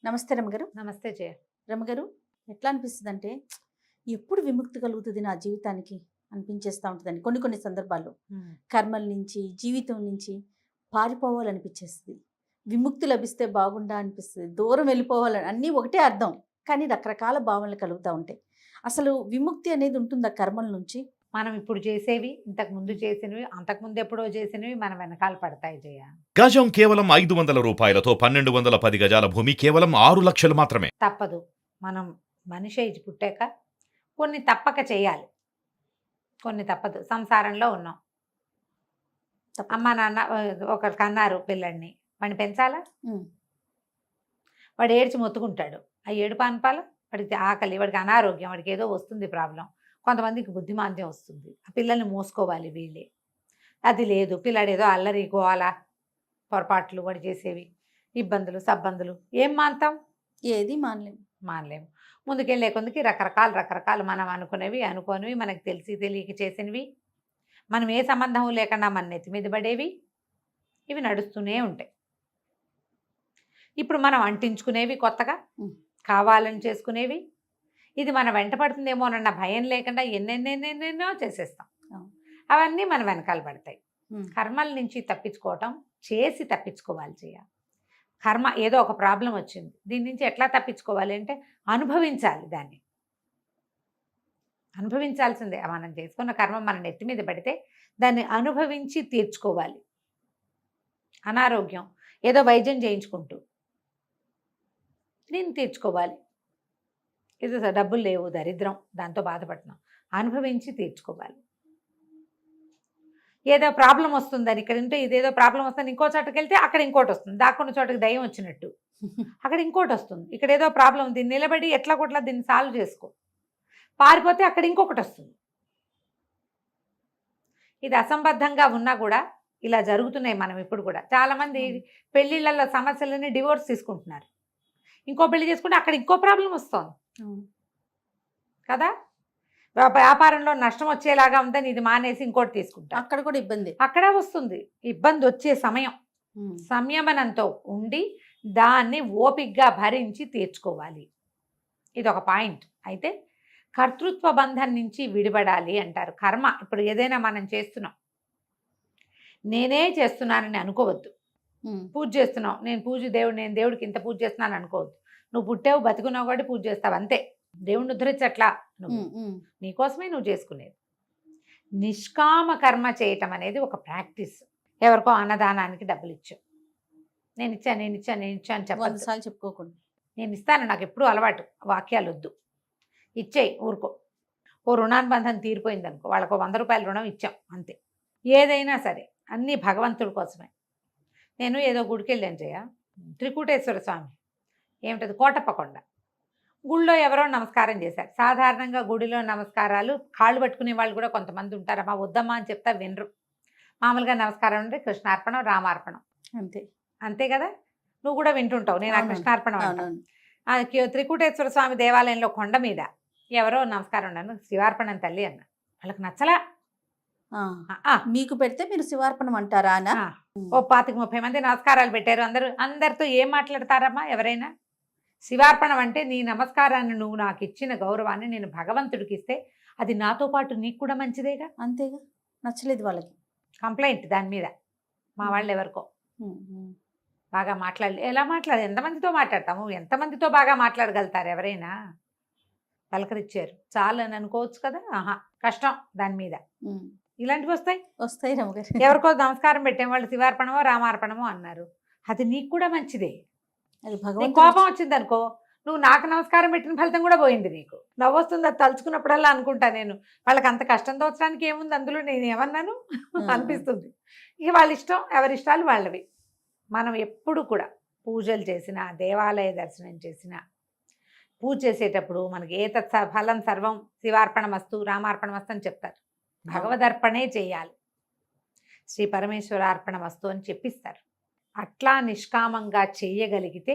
నమస్తే రమగారు. నమస్తే జయ. రమగారు, ఎట్లా అనిపిస్తుందంటే ఎప్పుడు విముక్తి కలుగుతుంది నా జీవితానికి అనిపించేస్తూ ఉంటుందండి. కొన్ని కొన్ని సందర్భాల్లో కర్మల నుంచి, జీవితం నుంచి పారిపోవాలనిపించేస్తుంది. విముక్తి లభిస్తే బాగుండా అనిపిస్తుంది. దూరం వెళ్ళిపోవాలని, అన్నీ ఒకటే అర్థం, కానీ రకరకాల భావనలు కలుగుతూ ఉంటాయి. అసలు విముక్తి అనేది ఉంటుందా కర్మల నుంచి? మనం ఇప్పుడు చేసేవి, ఇంతకు ముందు చేసినవి, అంతకుముందు ఎప్పుడో చేసినవి మన వెనకాల పడతాయి జయ. గజం కేవలం 500 రూపాయలతో 1210 గజాల భూమి కేవలం 6 లక్షలు మాత్రమే. తప్పదు. మనం మనిషి అయి పుట్టాక కొన్ని తప్పక చేయాలి, కొన్ని తప్పదు. సంసారంలో ఉన్నాం, అమ్మ నాన్న ఒకరికి అన్నారు పిల్లడిని, వాడిని పెంచాలా? వాడు ఏడ్చి మొత్తుకుంటాడు, ఆ ఏడుపు అనపాల. వాడికి ఆకలి, వాడికి అనారోగ్యం, వాడికి ఏదో వస్తుంది ప్రాబ్లం. కొంతమందికి బుద్ధిమాంద్యం వస్తుంది, ఆ పిల్లల్ని మోసుకోవాలి వీళ్ళే. అది లేదు, పిల్లాడు ఏదో అల్లరి గోల పొరపాట్లు వాడు చేసేవి, ఇబ్బందులు సబ్బందులు, ఏం మాంతాం? ఏది మానలేము. ముందుకెళ్ళే కొందికి రకరకాలు మనం అనుకోనివి మనకు తెలిసి తెలియక చేసినవి, మనం ఏ సంబంధం లేకుండా మన నెత్తి మీద పడేవి, ఇవి నడుస్తూనే ఉంటాయి. ఇప్పుడు మనం అంటించుకునేవి, కొత్తగా కావాలని చేసుకునేవి, ఇది మన వెంట పడుతుందేమోనన్న భయం లేకుండా ఎన్నెన్నెన్నెన్నెన్నో చేసేస్తాం. అవన్నీ మన వెనకాల పడతాయి. కర్మల నుంచి తప్పించుకోవటం, చేసి తప్పించుకోవాలి చేయాలి. కర్మ ఏదో ఒక ప్రాబ్లం వచ్చింది, దీని నుంచి ఎట్లా తప్పించుకోవాలి అంటే అనుభవించాలి. దాన్ని అనుభవించాల్సిందే. మనం చేసుకున్న కర్మ మన నెత్తి మీద పడితే దాన్ని అనుభవించి తీర్చుకోవాలి. అనారోగ్యం, ఏదో వైద్యం చేయించుకుంటూ దీన్ని తీర్చుకోవాలి. ఇది డబ్బులు లేవు, దరిద్రం, దాంతో బాధపడుతున్నాం, అనుభవించి తీర్చుకోవాలి. ఏదో ప్రాబ్లం వస్తుందని ఇక్కడ ఉంటే, ఇదేదో ప్రాబ్లం వస్తుంది, ఇంకో చోటకి వెళ్తే అక్కడ ఇంకోటి వస్తుంది. దాక్కున్న చోటకి దయ్యం వచ్చినట్టు అక్కడ ఇంకోటి వస్తుంది. ఇక్కడ ఏదో ప్రాబ్లం ఉంది, నిలబడి ఎట్లా కొట్లా దీన్ని సాల్వ్ చేసుకో. పారిపోతే అక్కడ ఇంకొకటి వస్తుంది. ఇది అసంబద్ధంగా ఉన్నా కూడా ఇలా జరుగుతున్నాయి. మనం ఇప్పుడు కూడా చాలామంది పెళ్ళిళ్ళల్లో సమస్యలని డివోర్స్ తీసుకుంటున్నారు. ఇంకో పెళ్లి చేసుకుంటే అక్కడ ఇంకో ప్రాబ్లం వస్తుంది కదా. వ్యాపారంలో నష్టం వచ్చేలాగా ఉందని ఇది మానేసి ఇంకోటి తీసుకుంటా, అక్కడ కూడా ఇబ్బంది, అక్కడ వస్తుంది. ఇబ్బంది వచ్చే సంయమనంతో ఉండి దాన్ని ఓపికగా భరించి తీర్చుకోవాలి. ఇది ఒక పాయింట్. అయితే కర్తృత్వ బంధం నుంచి విడిపడాలి అంటారు. కర్మ ఇప్పుడు ఏదైనా మనం చేస్తున్నాం, నేనే చేస్తున్నానని అనుకోవద్దు. పూజ చేస్తున్నావు, నేను దేవుడికి ఇంత పూజ చేస్తున్నాను అనుకోవద్దు. నువ్వు పుట్టావు, బతుకున్నావు కాబట్టి పూజ చేస్తావు, అంతే. దేవుణ్ణి ఉద్ధరించట్లా, నువ్వు నీకోసమే నువ్వు చేసుకునేది. నిష్కామ కర్మ చేయటం అనేది ఒక ప్రాక్టీస్. ఎవరికో అన్నదానానికి డబ్బులు ఇచ్చావు, నేను ఇచ్చాను చెప్పాలి, చెప్పుకోకుండా నేను ఇస్తాను, నాకు ఎప్పుడూ అలవాటు, వాక్యాలు వద్దు, ఇచ్చేయి ఊరుకో. ఓ రుణానుబంధం తీరిపోయింది అనుకో, వాళ్ళకు 100 రూపాయల రుణం ఇచ్చాం, అంతే. ఏదైనా సరే అన్నీ భగవంతుడి కోసమే. నేను ఏదో గుడికి వెళ్ళాను జయ, త్రికూటేశ్వర స్వామి, ఏమిటది, కోటప్పకొండ. గుళ్ళో ఎవరో నమస్కారం చేశారు. సాధారణంగా గుడిలో నమస్కారాలు కాళ్ళు పట్టుకునే వాళ్ళు కూడా కొంతమంది ఉంటారు. అమ్మా వద్దమ్మా అని చెప్తా వినరు. మామూలుగా నమస్కారం అంటే కృష్ణార్పణం, రామార్పణం, అంతే కదా. నువ్వు కూడా వింటుంటావు, నేను ఆ కృష్ణార్పణం అంటాను. త్రికూటేశ్వర స్వామి దేవాలయంలో కొండ మీద ఎవరో నమస్కారం అన్నాను, శివార్పణం తల్లి అన్న. వాళ్ళకి నచ్చలా. మీకు పెడితే మీరు శివార్పణం అంటారా? ఓ 25-30 మంది నమస్కారాలు పెట్టారు. అందరితో ఏం మాట్లాడతారమ్మా ఎవరైనా? శివార్పణం అంటే నీ నమస్కారాన్ని, నువ్వు నాకు ఇచ్చిన గౌరవాన్ని నేను భగవంతుడికి ఇస్తే అది నాతో పాటు నీకు కూడా మంచిదేగా. అంతేగా. నచ్చలేదు వాళ్ళకి. కంప్లైంట్ దాని మీద. మా వాళ్ళు ఎవరికో బాగా ఎలా మాట్లాడాలి, ఎంతమందితో మాట్లాడతాము, ఎంతమందితో బాగా మాట్లాడగలుగుతారు ఎవరైనా? పలకరిచ్చారు చాలు అని అనుకోవచ్చు కదా. కష్టం దాని మీద. ఇలాంటివి వస్తాయి. ఎవరికో నమస్కారం పెట్టాం, వాళ్ళు శివార్పణమో రామార్పణమో అన్నారు, అది నీకు కూడా మంచిదే. అది భగవంతుడి కోపం వచ్చింది అనుకో, నువ్వు నాకు నమస్కారం పెట్టిన ఫలితం కూడా పోయింది నీకు. నవ్వొస్తుంది అది తలుచుకున్నప్పుడల్లా అనుకుంటా నేను, వాళ్ళకి అంత కష్టం తోచడానికి ఏముంది అందులో, నేను ఏమన్నాను అనిపిస్తుంది. ఇక వాళ్ళ ఇష్టం, ఎవరి ఇష్టాలు వాళ్ళవి. మనం ఎప్పుడు కూడా పూజలు చేసినా, దేవాలయ దర్శనం చేసినా, పూజ చేసేటప్పుడు మనకి ఏతత్ ఫలం సర్వం శివార్పణమస్తు రామార్పణమస్తు అని చెప్తారు. భగవదర్పణే చేయాలి, శ్రీ పరమేశ్వరార్పణమస్తు అని చెప్పిస్తారు. అట్లా నిష్కామంగా చేయగలిగితే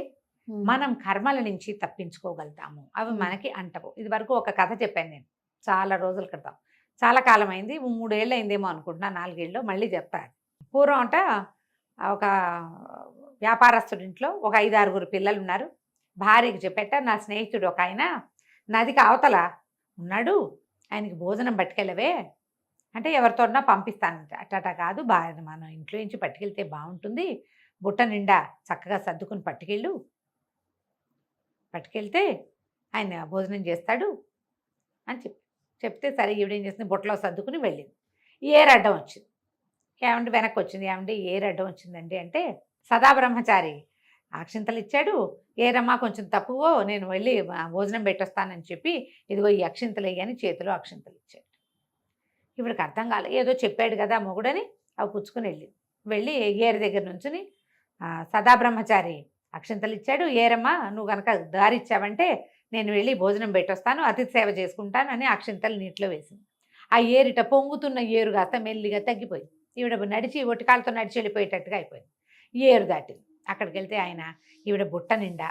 మనం కర్మల నుంచి తప్పించుకోగలుగుతాము. అవి మనకి అంటవు. ఇది వరకు ఒక కథ చెప్పాను నేను చాలా రోజుల క్రితం, చాలా కాలం అయింది, 3 ఏళ్ళు అయిందేమో అనుకుంటున్నా, 4 ఏళ్ళు. మళ్ళీ చెప్తాను. పూర్వం ఒక వ్యాపారస్తుడింట్లో ఒక 5-6 పిల్లలు ఉన్నారు. భార్యకి చెప్పేట నా స్నేహితుడు ఒక ఆయన నదికి అవతల ఉన్నాడు, ఆయనకి భోజనం పట్టుకెళ్ళవే అంటే ఎవరితోన్నా పంపిస్తానంట. అట్టట కాదు, మనం ఇంట్లో నుంచి పట్టుకెళ్తే బాగుంటుంది, బుట్ట నిండా చక్కగా సర్దుకుని పట్టుకెళ్తే ఆయన భోజనం చేస్తాడు అని చెప్తే సరే ఈవిడేం చేస్తుంది, బుట్టలో సర్దుకుని వెళ్ళింది. అడ్డం వచ్చింది. ఏమంటే వెనక్కి వచ్చింది. ఏమంటే అడ్డం వచ్చిందండి అంటే సదాబ్రహ్మచారి అక్షింతలు ఇచ్చాడు. ఏరమ్మా కొంచెం తక్కువ, నేను వెళ్ళి భోజనం పెట్టొస్తానని చెప్పి ఇదిగో ఈ అక్షింతలు వేయని చేతిలో అక్షింతలు ఇచ్చాడు. ఇవిడికి అర్థం కాలే, ఏదో చెప్పాడు కదా మొగుడని అవి పుచ్చుకుని వెళ్ళి ఏరు దగ్గర నుంచుని సదాబ్రహ్మచారి అక్షింతలు ఇచ్చాడు. ఏరమ్మా నువ్వు కనుక దారి ఇచ్చావంటే నేను వెళ్ళి భోజనం పెట్టొస్తాను, అతిథి సేవ చేసుకుంటాను అని అక్షింతలు నీటిలో వేసింది. ఆ ఏరిట పొంగుతున్న ఏరు కాస్త మెల్లిగా తగ్గిపోయింది. ఈవిడ నడిచి ఒటికాలతో నడిచి వెళ్ళిపోయేటట్టుగా అయిపోయింది. ఏరు దాటింది. అక్కడికి వెళ్తే ఆయన ఈవిడ బుట్ట నిండా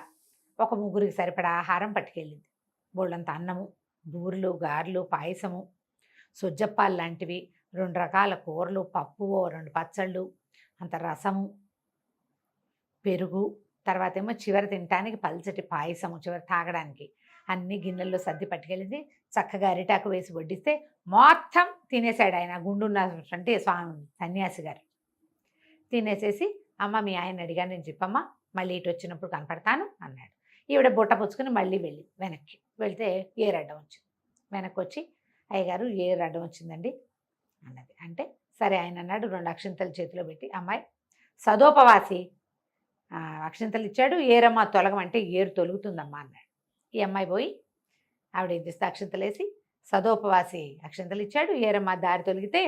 ఒక 3కి సరిపడా ఆహారం పట్టుకెళ్ళింది. బోళ్ళంత అన్నము, బూరెలు, గారెలు, పాయసము, సొజ్జప్పాలు లాంటివి, 2 రకాల కూరలు, పప్పు, 2 పచ్చళ్ళు, అంత రసము, పెరుగు, తర్వాత ఏమో చివరి తినటానికి పల్చటి పాయసము, చివరి తాగడానికి అన్ని గిన్నెల్లో సర్ది పట్టుకెళ్ళింది. చక్కగా అరిటాకు వేసి వడ్డిస్తే మొత్తం తినేశాడు ఆయన. గుండున్నటువంటి స్వామి సన్యాసి గారు తినేసేసి, అమ్మ మీ ఆయన అడిగాను నేను చెప్పమ్మా, మళ్ళీ ఇటు వచ్చినప్పుడు కనపడతాను అన్నాడు. ఈవిడ బుట్ట పుచ్చుకుని మళ్ళీ వెనక్కి వెళ్తే అడ్డం వచ్చింది. వెనక్కి వచ్చి అయ్యగారు అడ్డం వచ్చిందండి అన్నది. అంటే సరే ఆయన అన్నాడు, 2 అక్షింతలు చేతిలో పెట్టి, అమ్మాయి సదోపవాసి అక్షింతలు ఇచ్చాడు, ఏరమ్మ తొలగమంటే ఏరు తొలుగుతుందమ్మా అన్నాడు. ఈ అమ్మాయి పోయి ఆవిడ ఏం చేస్తే అక్షింతలు వేసి, సదోపవాసి అక్షింతలు ఇచ్చాడు, ఏరమ్మ దారి తొలిగితే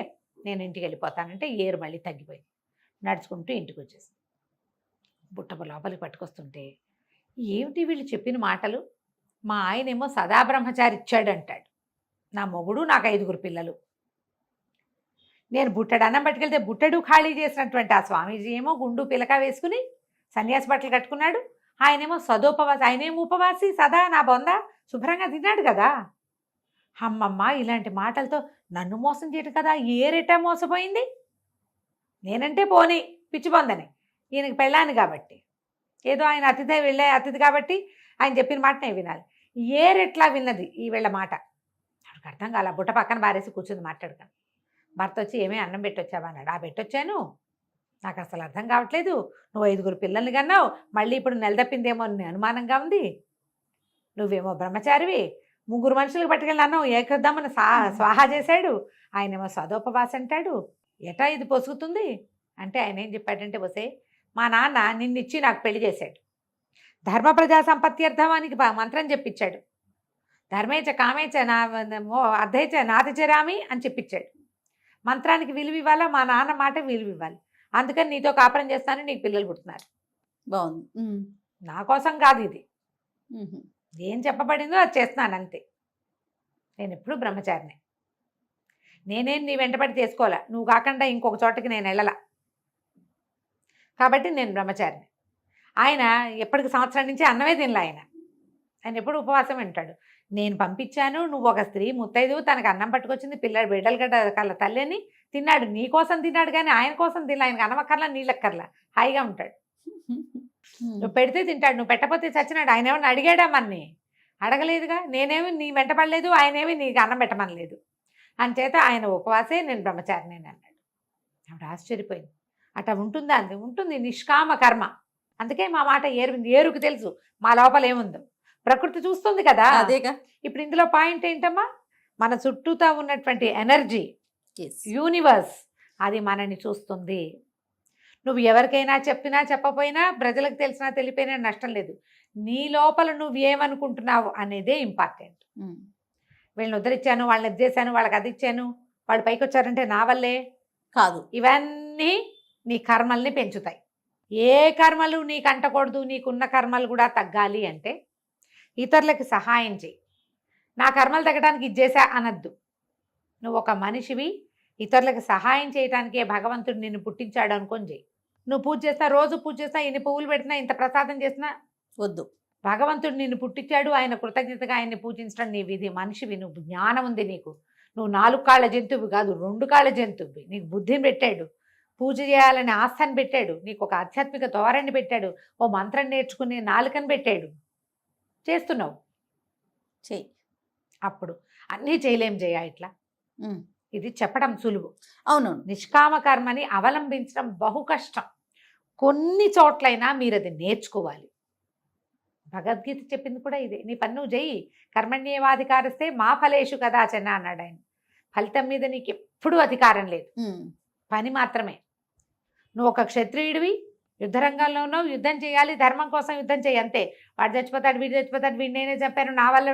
నేను ఇంటికి వెళ్ళిపోతానంటే ఏరు మళ్ళీ తగ్గిపోయింది. నడుచుకుంటూ ఇంటికి వచ్చేసింది. బుట్ట లోపలికి పట్టుకొస్తుంటే ఏమిటి వీళ్ళు చెప్పిన మాటలు, మా ఆయనేమో సదాబ్రహ్మచారి ఇచ్చాడు అంటాడు, నా మొగుడు, నాకు 5 పిల్లలు, నేను బుట్టడు అన్నం పట్టుకెళ్తే బుట్టడు ఖాళీ చేసినటువంటి ఆ స్వామీజీ ఏమో గుండు పిలక వేసుకుని సన్యాసి బట్టలు కట్టుకున్నాడు, ఆయనేమో సదోపవాసి, ఆయనేమో ఉపవాసి, సదా నా బొంద శుభ్రంగా తిన్నాడు కదా. అమ్మమ్మ ఇలాంటి మాటలతో నన్ను మోసం చేయడు కదా, ఏరెట్టా మోసపోయింది. నేనంటే పోనీ పిచ్చి పొందని, ఈయనకి పెళ్ళాను కాబట్టి, ఏదో ఆయన అతిథి కాబట్టి ఆయన చెప్పిన మాట నేను వినాలి. ఏరెట్లా విన్నది ఈ వీళ్ళ మాట. నాకు అర్థం కాల. బుట్ట పక్కన బారేసి కూర్చుంది మాట్లాడుతాను. భర్త వచ్చి ఏమీ అన్నం పెట్టొచ్చావా అన్నాడు. పెట్టొచ్చాను, నాకు అసలు అర్థం కావట్లేదు, నువ్వు 5 పిల్లల్ని కన్నావు, మళ్ళీ ఇప్పుడు నెలదప్పిందేమో అని అనుమానంగా ఉంది, నువ్వేమో బ్రహ్మచారివి, 3 మనుషులకు పట్టుకెళ్ళి అన్నావు ఏకద్దామని స్వాహా చేశాడు, ఆయనేమో సదోపవాసి అంటాడు, ఎటా ఇది పొసుగుతుంది అంటే ఆయన ఏం చెప్పాడంటే, వసే మా నాన్న నిన్నిచ్చి నాకు పెళ్లి చేశాడు, ధర్మ ప్రజా సంపత్త్యర్థమానికి మంత్రం చెప్పించాడు, ధర్మేచ కామేచ నా అర్ధేచ నాతిచరామి అని చెప్పించాడు. మంత్రానికి విలువ ఇవ్వాలా, మా నాన్న మాట విలువ ఇవ్వాలి, అందుకని నీతో కాపురం చేస్తాను, నీకు పిల్లలు పుడుతున్నారు. బాగుంది. నా కోసం కాదు ఇది, ఏం చెప్పబడిందో అది చేస్తున్నాను అంతే. నేను ఎప్పుడు బ్రహ్మచారినే, నేనేం నీ వెంటబడి చేసుకోవాలా, నువ్వు కాకుండా ఇంకొక చోటకి నేను వెళ్ళాల, కాబట్టి నేను బ్రహ్మచారిని. ఆయన ఎప్పటికి సంవత్సరం నుంచి అన్నమే తినలే. ఆయన ఎప్పుడు ఉపవాసం వింటాడు. నేను పంపించాను, నువ్వు ఒక స్త్రీ ముత్తైదు, తనకు అన్నం పట్టుకొచ్చింది, బిడ్డలు గడ్డ కళ్ళ తల్లి అని తిన్నాడు, నీ కోసం తిన్నాడు కానీ ఆయన కోసం తినలే. ఆయనకు అన్నమక్కర్లా నీళ్ళక్కర్లా, హాయిగా ఉంటాడు. నువ్వు పెడితే తింటాడు, నువ్వు పెట్టకపోతే చచ్చినాడు. ఆయన ఏమన్నా అడిగాడా మన్ని? అడగలేదుగా. నేనేమి నీ వెంటపడలేదు, ఆయనేమి నీకు అన్నం పెట్టమనలేదు. అంచేత ఆయన ఉపవాసే, నేను బ్రహ్మచారిని అన్నాడు. ఆవిడ ఆశ్చర్యపోయింది. అట్లా ఉంటుందా? అంది. ఉంటుంది, నిష్కామ కర్మ. అందుకే మా మాట ఏరుకు తెలుసు మా లోపల ఏముందో. ప్రకృతి చూస్తుంది కదా. అదేగా. ఇప్పుడు ఇందులో పాయింట్ ఏంటమ్మా, మన చుట్టూతా ఉన్నటువంటి ఎనర్జీ, యూనివర్స్, అది మనని చూస్తుంది. నువ్వు ఎవరికైనా చెప్పినా చెప్పపోయినా, ప్రజలకు తెలిసినా తెలిపోయినా నష్టం లేదు. నీ లోపల నువ్వు ఏమనుకుంటున్నావు అనేదే ఇంపార్టెంట్. వీళ్ళని ఉద్ధరించాను, వాళ్ళని ఎద్దేశాను, వాళ్ళకి అది ఇచ్చాను, వాళ్ళు పైకి వచ్చారంటే నా వల్లే కాదు. ఇవన్నీ నీ కర్మల్ని పెంచుతాయి. ఏ కర్మలు నీకు అంటకూడదు, నీకున్న కర్మలు కూడా తగ్గాలి అంటే ఇతరులకి సహాయం చేయి. నా కర్మలు తగ్గడానికి ఇచ్చేసా అనద్దు. నువ్వు ఒక మనిషివి, ఇతరులకు సహాయం చేయడానికే భగవంతుడు నిన్ను పుట్టించాడు అనుకొని చేయి. నువ్వు పూజ చేస్తా, రోజు పూజ చేస్తా, ఇన్ని పువ్వులు పెట్టినా, ఇంత ప్రసాదం చేసినా వద్దు. భగవంతుడు నిన్ను పుట్టించాడు, ఆయన కృతజ్ఞతగా ఆయన్ని పూజించడం నీ విధి. మనిషివి నువ్వు, జ్ఞానం ఉంది నీకు. నువ్వు 4 కాళ్ళ జంతువు కాదు, 2 కాళ్ళ జంతువు. నీకు బుద్ధిని పెట్టాడు, పూజ చేయాలని ఆస్థాన్ని పెట్టాడు, నీకు ఒక ఆధ్యాత్మిక ధోరణి పెట్టాడు, ఓ మంత్రం నేర్చుకునే నాలుకని పెట్టాడు. చేస్తున్నావు. చెయ్యి. అప్పుడు అన్నీ చేయలేం జయ ఇట్లా. ఉమ్. ఇది చెప్పడం సులువు, అవునవును. నిష్కామ కర్మని అవలంబించడం బహు కష్టం. కొన్ని చోట్లైనా మీరు అది నేర్చుకోవాలి. భగవద్గీత చెప్పింది కూడా ఇదే, నీ పని నువ్వు చెయ్యి, కర్మణ్యేవాధికారిస్తే మా ఫలేషు కదాచన అన్నాడు ఆయన. ఫలితం మీద నీకు ఎప్పుడూ అధికారం లేదు, ఉమ్. పని మాత్రమే. నువ్వు ఒక క్షత్రియుడివి, యుద్ధరంగంలో ఉన్నావు, యుద్ధం చేయాలి, ధర్మం కోసం యుద్ధం చేయి అంతే. వాడు చచ్చిపోతాడు, వీడు చచ్చిపోతాడు, వీడు నేనే చెప్పాను, నా వల్ల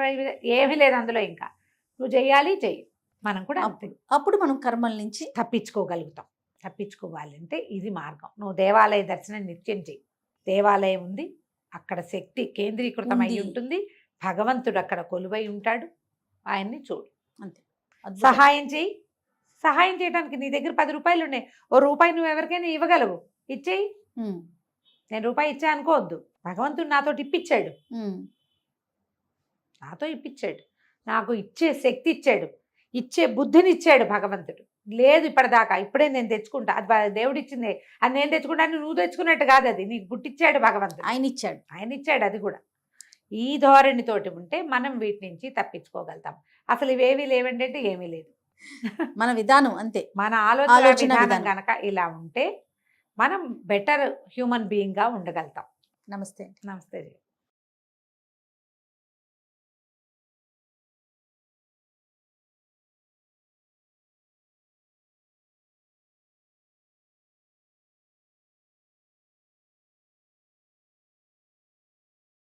ఏమీ లేదు అందులో. ఇంకా నువ్వు చెయ్యాలి, చెయ్యి. మనం కూడా అంతే. అప్పుడు మనం కర్మల నుంచి తప్పించుకోగలుగుతాం. తప్పించుకోవాలంటే ఇది మార్గం. నువ్వు దేవాలయ దర్శనం నిత్యం చెయ్యి. దేవాలయం ఉంది, అక్కడ శక్తి కేంద్రీకృతం అయి ఉంది. ఉంటుంది, భగవంతుడు అక్కడ కొలువై ఉంటాడు, ఆయన్ని చూడు. అంతే. అద్భుతం. సహాయం చేయి. సహాయం చేయడానికి నీ దగ్గర 10 రూపాయలు ఉన్నాయి, ఓ రూపాయి నువ్వు ఎవరికైనా ఇవ్వగలవు, ఇచ్చేయి. ఉమ్. నేను రూపాయి ఇచ్చా అనుకోవద్దు, భగవంతుడు నాతో ఇప్పించాడు, ఉమ్. నాతో ఇప్పించాడు, నాకు ఇచ్చే శక్తి ఇచ్చాడు, ఇచ్చే బుద్ధిని ఇచ్చాడు భగవంతుడు. లేదు ఇప్పటిదాకా, ఇప్పుడే నేను తెచ్చుకుంటా, అది దేవుడు ఇచ్చిందే, అది నేను తెచ్చుకుంటాను, నువ్వు తెచ్చుకున్నట్టు కాదు, అది నీకు పుట్టించాడు భగవంతుడు, ఆయన ఇచ్చాడు. ఆయన ఇచ్చాడు. అది కూడా ఈ ధోరణితోటి ఉంటే మనం వీటి నుంచి తప్పించుకోగలుగుతాం. అసలు ఇవేమీ లేవండి అంటే ఏమీ లేదు. మన విధానం అంతే. మన ఆలోచన ఆలోచన విధానం విధానం. కనుక ఇలా ఉంటే మనం బెటర్ హ్యూమన్ బీయింగ్గా ఉండగలుగుతాం. నమస్తే. నమస్తే.